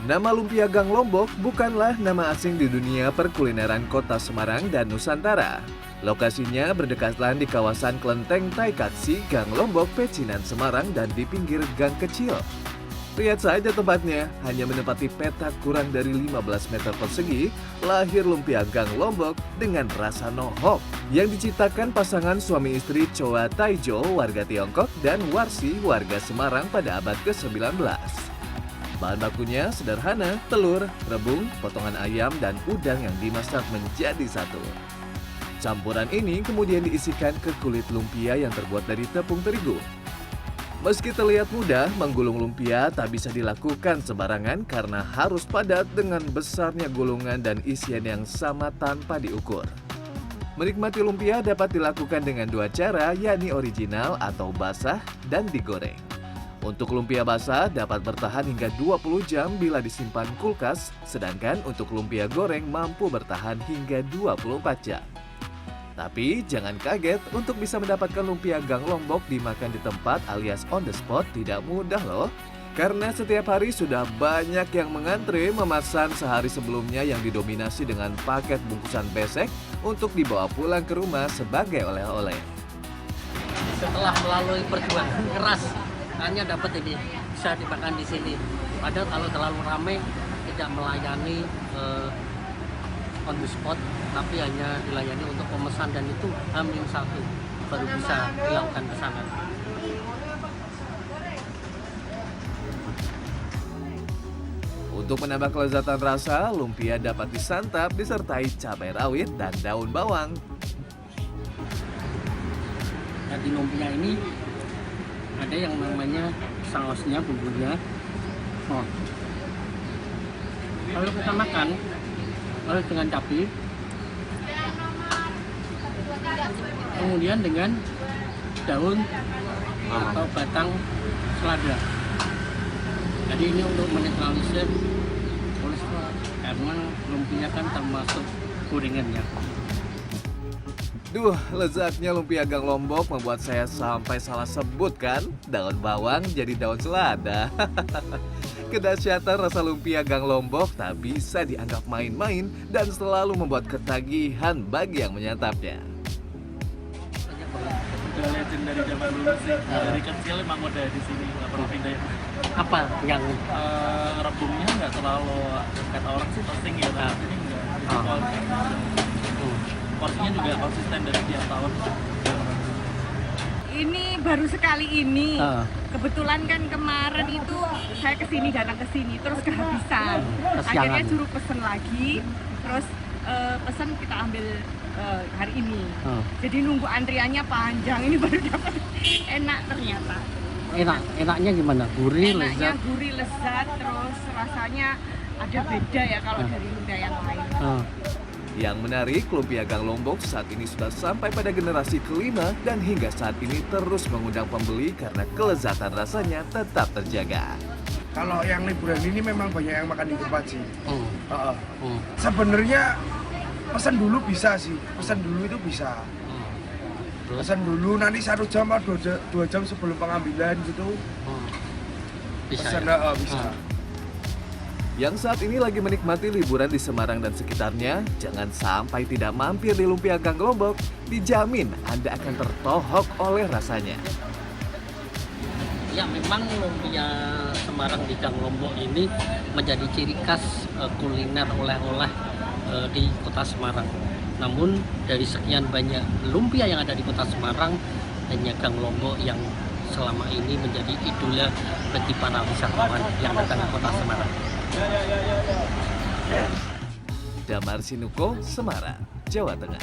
Nama Lumpia Gang Lombok bukanlah nama asing di dunia perkulineran kota Semarang dan Nusantara. Lokasinya berdekatan di kawasan Kelenteng Taikaksi, Gang Lombok, Pecinan, Semarang dan di pinggir gang kecil. Lihat saja tempatnya, hanya menempati petak kurang dari 15 meter persegi, lahir Lumpia Gang Lombok dengan rasa nohok yang diciptakan pasangan suami istri Choa Taijo, warga Tiongkok, dan Warsi, warga Semarang pada abad ke-19. Bahan bakunya sederhana, telur, rebung, potongan ayam, dan udang yang dimasak menjadi satu. Campuran ini kemudian diisikan ke kulit lumpia yang terbuat dari tepung terigu. Meski terlihat mudah, menggulung lumpia tak bisa dilakukan sembarangan karena harus padat dengan besarnya gulungan dan isian yang sama tanpa diukur. Menikmati lumpia dapat dilakukan dengan dua cara, yakni original atau basah dan digoreng. Untuk lumpia basah dapat bertahan hingga 20 jam bila disimpan kulkas, sedangkan untuk lumpia goreng mampu bertahan hingga 24 jam. Tapi jangan kaget, untuk bisa mendapatkan lumpia Gang Lombok dimakan di tempat alias on the spot tidak mudah loh. Karena setiap hari sudah banyak yang mengantre memesan sehari sebelumnya yang didominasi dengan paket bungkusan besek untuk dibawa pulang ke rumah sebagai oleh-oleh. Setelah melalui perjuangan keras, hanya dapat ini bisa dimakan di sini. Padahal kalau terlalu ramai tidak melayani on the spot, tapi hanya dilayani untuk pemesan dan itu H-1 baru bisa dilakukan pesanan. Untuk menambah kelezatan rasa, lumpia dapat disantap disertai cabai rawit dan daun bawang. Di lumpia ini ada yang namanya sausnya, bumbunya. Kalau kita makan dengan cabai, kemudian dengan daun atau batang selada. Jadi ini untuk menetralisir kolesterol karena lumpia kan termasuk gorengannya. Duh, lezatnya lumpia Gang Lombok membuat saya sampai salah sebut kan? Daun bawang jadi daun selada. Kedahsyatan rasa lumpia Gang Lombok tak bisa dianggap main-main dan selalu membuat ketagihan bagi yang menyantapnya. Udah legend dari zaman dulu sih, dari kecil emang udah di sini, nggak pernah pindah. Apa yang Rebungnya nggak terlalu, kata orang sih toasting ya, tapi ini enggak. Porsinya juga konsisten dari tiap tahun. Ini baru sekali ini. Kebetulan kan kemarin itu saya datang kesini terus kehabisan. Akhirnya suruh pesen lagi, terus pesen kita ambil hari ini. Jadi nunggu antriannya panjang, ini baru dapat. Enak ternyata. Enaknya gimana? Gurih, Enaknya lezat. gurih, lezat, terus rasanya ada beda ya kalau dari lumpia yang lain. Yang menarik, lumpia Gang Lombok saat ini sudah sampai pada generasi kelima dan hingga saat ini terus mengundang pembeli karena kelezatan rasanya tetap terjaga. Kalau yang liburan ini memang banyak yang makan di tempat sih. Sebenarnya pesan dulu bisa sih, pesan dulu itu bisa. Pesan dulu nanti 1 jam atau 2 jam sebelum pengambilan gitu. Bisa. Pesan, Ya? bisa. Yang saat ini lagi menikmati liburan di Semarang dan sekitarnya, jangan sampai tidak mampir di Lumpia Gang Lombok. Dijamin Anda akan tertohok oleh rasanya. Ya, memang lumpia Semarang di Gang Lombok ini menjadi ciri khas kuliner oleh-oleh di kota Semarang. Namun dari sekian banyak lumpia yang ada di kota Semarang, hanya Gang Lombok yang selama ini menjadi idola bagi para wisatawan yang datang ke kota Semarang. Damar Sinuko, Semarang, Jawa Tengah.